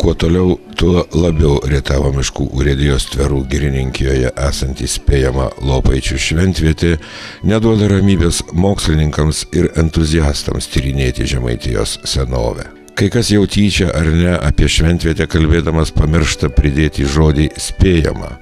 Kuo toliau, tuo labiau rietavo miškų urėdijos Tverų girininkijoje esantį spėjamą Lopaičių šventvietė neduoda ramybės mokslininkams ir entuziastams tyrinėti Žemaitijos senovę. Kai kas jau tyčia ar ne apie šventvietę kalbėdamas pamiršta pridėti žodį spėjama,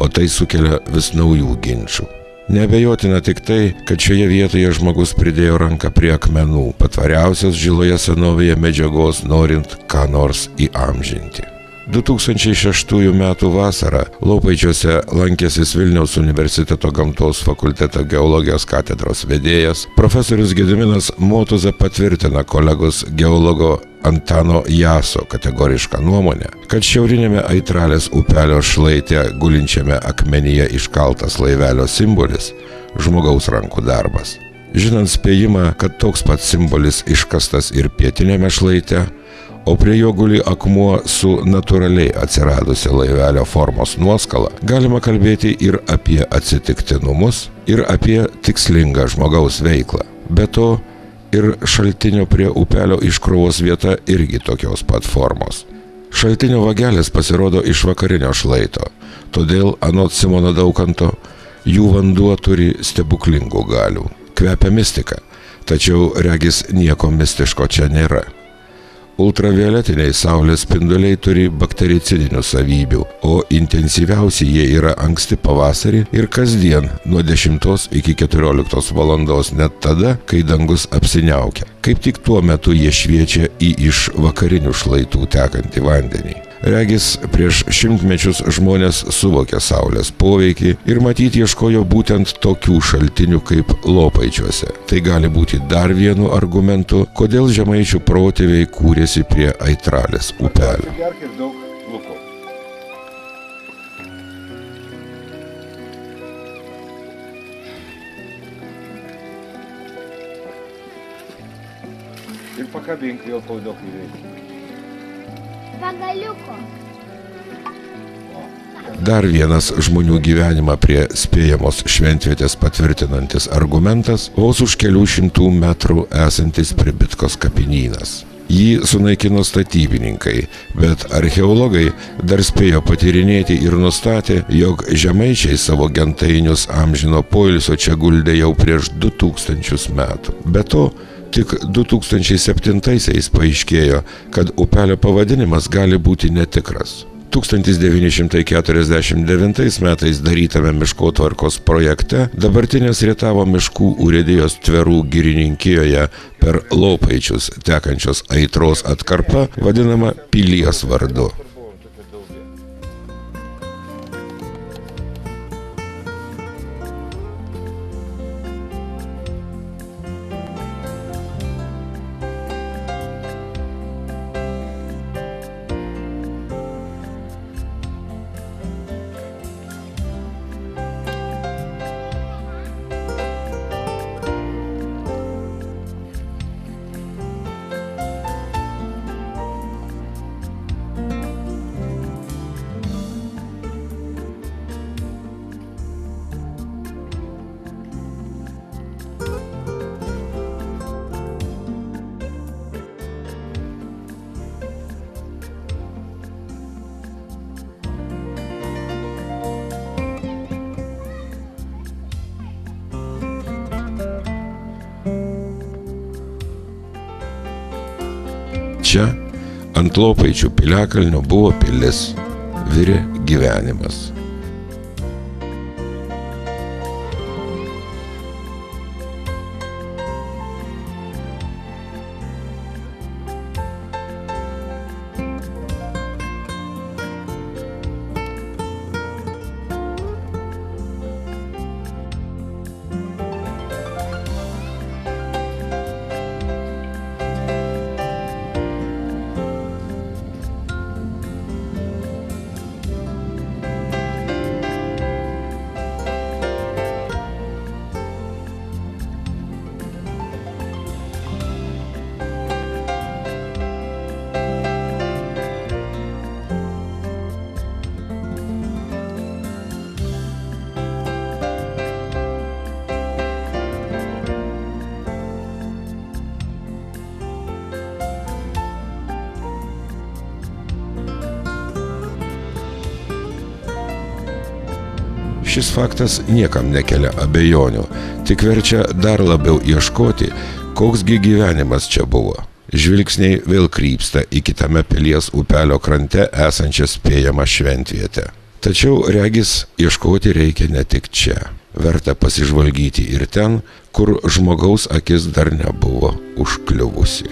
o tai sukelia vis naujų ginčų. Neabejotina tik tai, kad šioje vietoje žmogus pridėjo ranką prie akmenų, patvariausios žiloje senovėje medžiagos norint ką nors įamžinti. 2006 metų vasarą Lopaičiuose lankęsis Vilniaus universiteto gamtos fakulteto geologijos katedros vedėjas profesorius Gediminas Motuza patvirtina kolegos geologo Antano Jaso kategorišką nuomonę, kad šiaurinėme Aitralės upelio šlaite gulinčiame akmenyje iškaltas laivelio simbolis – žmogaus rankų darbas. Žinant spėjimą, kad toks pats simbolis iškastas ir pietinėme šlaite, o prie jo guli akmuo su natūraliai atsiradusia laivelio formos nuoskala, galima kalbėti ir apie atsitiktinumus, ir apie tikslingą žmogaus veiklą. Be to, ir šaltinio prie upelio iškrovos vieta irgi tokios pat formos. Šaltinio vagelis pasirodo iš vakarinio šlaito, todėl anot Simono Daukanto jų vanduo turi stebuklingų galių. Kvepia mistika, tačiau regis nieko mistiško čia nėra. Ultravioletiniai saulės spinduliai turi baktericidinių savybių, o intensyviausi jie yra anksti pavasarį ir kasdien nuo 10 iki 14 valandos, net tada, kai dangus apsiniaukia. Kaip tik tuo metu jie šviečia į iš vakarinių šlaitų tekantį vandenį. Regis, prieš šimtmečius žmonės suvokė saulės poveikį ir matyt ieškojo būtent tokių šaltinių kaip Lopaičiuose. Tai gali būti dar vienu argumentu, kodėl žemaičių protėviai kūrėsi prie Aitralės upelio. Ir pakabink vėl paudokai veikia. Pagaliuko. Dar vienas žmonių gyvenimą prie spėjamos šventvietės patvirtinantis argumentas – vos už kelių šimtų metrų esantis Pribitkos kapinynas. Jį sunaikino statybininkai, bet archeologai dar spėjo patyrinėti ir nustatė, jog žemaičiai savo gentainius amžino poilsio čia guldė jau prieš 2000 metų. Be to, tik 2007-aisiais paaiškėjo, kad upelio pavadinimas gali būti netikras. 1949 metais darytame miškotvarkos projekte dabartinės Rietavo miškų urėdijos Tverų girininkijoje per Lopaičius tekančios Aitros atkarpa vadinama pilies vardu. Čia ant Lopaičių piliakalnio buvo pilis, virė gyvenimas. Šis faktas niekam nekelia abejonių, tik verčia dar labiau ieškoti, koksgi gyvenimas čia buvo. Žvilgsniai vėl krypsta į kitame Pilies upelio krante esančią spėjamą šventvietę. Tačiau regis ieškoti reikia ne tik čia. Verta pasižvalgyti ir ten, kur žmogaus akis dar nebuvo užkliuvusi.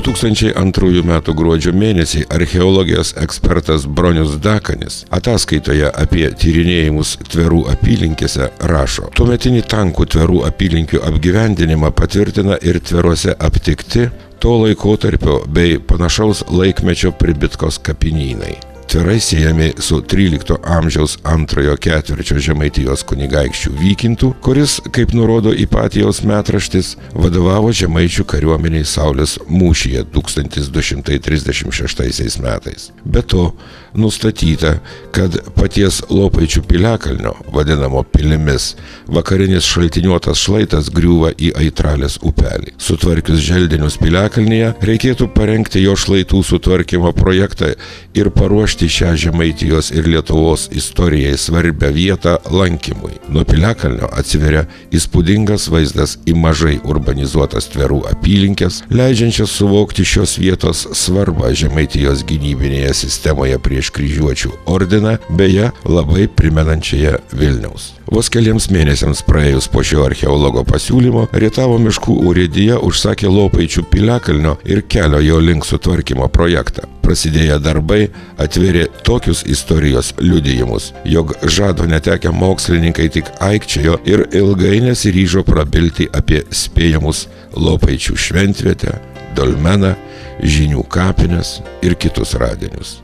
2002 m. gruodžio mėnesį archeologijos ekspertas Bronius Dakanis ataskaitoje apie tyrinėjimus Tverų apylinkėse rašo: tuometinį tankų Tverų apylinkių apgyvendinimą patvirtina ir Tveruose aptikti to laikotarpio bei panašaus laikmečio Pribitkos kapinynai. Tverai siejami su 13 amžiaus antrojo ketvirčio Žemaitijos kunigaikščių Vykintu, kuris, kaip nurodo Ipatijaus metraštis, vadovavo žemaičių kariuomeniai Saulės mūšyje 1236 metais. Be to, nustatyta, kad paties Lopaičių piliakalnio, vadinamo pilimis, vakarinis šaltiniuotas šlaitas griūva į Aitralės upelį. Sutvarkius želdinius piliakalnyje, reikėtų parengti jo šlaitų sutvarkymo projektą ir paruošti šią Žemaitijos ir Lietuvos istorijai svarbią vietą lankymui. Nuo piliakalnio atsiveria įspūdingas vaizdas į mažai urbanizuotas Tverų apylinkės, leidžiančias suvokti šios vietos svarbą Žemaitijos gynybinėje sistemoje prieš kryžiuočių ordiną, beje, labai primenančioje Vilniaus. Vos keliems mėnesiams praėjus po šio archeologo pasiūlymo, Rietavo miškų urėdija užsakė Lopaičių piliakalnio ir kelio jo link sutvarkymo projektą. Prasidėję darbai atvėrė tokius istorijos liudijimus, jog žado netekę mokslininkai tik aikčiojo ir ilgai nesiryžo prabilti apie spėjamus Lopaičių šventvietę, dolmeną, Žinių kapines ir kitus radinius.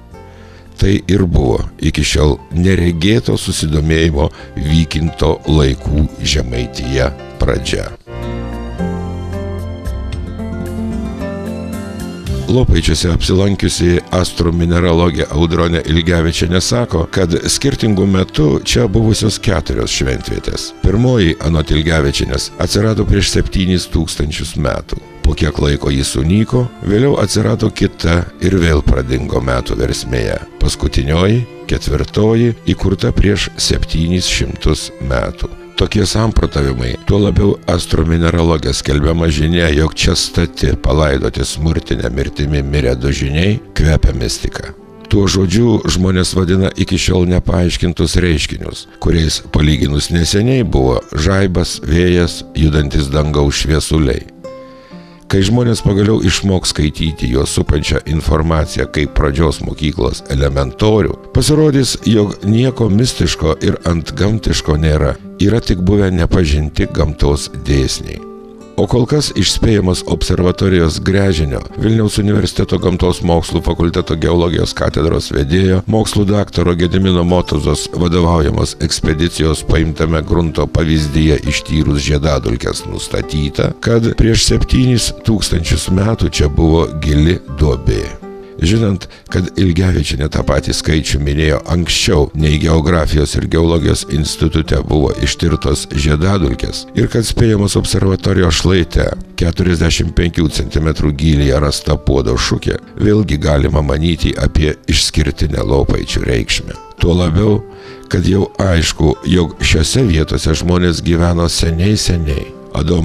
Tai ir buvo iki šiol neregėto susidomėjimo Vykinto laikų Žemaitija pradžia. Lopaičiuose apsilankiusi astromineralogė Audronė Ilgevičienė sako, kad skirtingų metų čia buvusios 4 šventvietės. Pirmoji, anot Ilgevičienės, atsirado prieš 7000 metų. Po kiek laiko jis sunyko, vėliau atsirado kita ir vėl pradingo metų versmėje. Paskutinioji, 4, įkurta prieš 700 metų. Tokie samprotavimai, tuo labiau astromineralogės skelbiama žinia, jog čia stati palaidoti smurtinę mirtimi mirę 2 žyniai, kvepia mistika. Tuo žodžiu žmonės vadina iki šiol nepaaiškintus reiškinius, kuriais palyginus neseniai buvo žaibas, vėjas, judantis dangaus šviesuliai. Kai žmonės pagaliau išmoks skaityti jo supančią informaciją kaip pradžios mokyklos elementorių, pasirodys, jog nieko mistiško ir antgamtiško nėra, yra tik buvę nepažinti gamtos dėsniai. O kol kas išspėjamas observatorijos Gręžinio, Vilniaus universiteto gamtos mokslų fakulteto geologijos katedros vedėjo, mokslų daktaro Gedimino Motuzos vadovaujamos ekspedicijos paimtame grunto pavyzdyje ištyrus žiedadulkes nustatyta, kad prieš 7000 metų čia buvo gili duobė. Žinant, kad Ilgevičienė tą patį skaičių minėjo anksčiau, nei Geografijos ir geologijos institute buvo ištirtos žiedadulkės ir kad spėjamos observatorijos šlaite 45 cm gylyje rasta puodo šukė, vėlgi galima manyti apie išskirtinę Lopaičių reikšmę. Tuo labiau, kad jau aišku, jog šiose vietose žmonės gyveno seniai. Adomas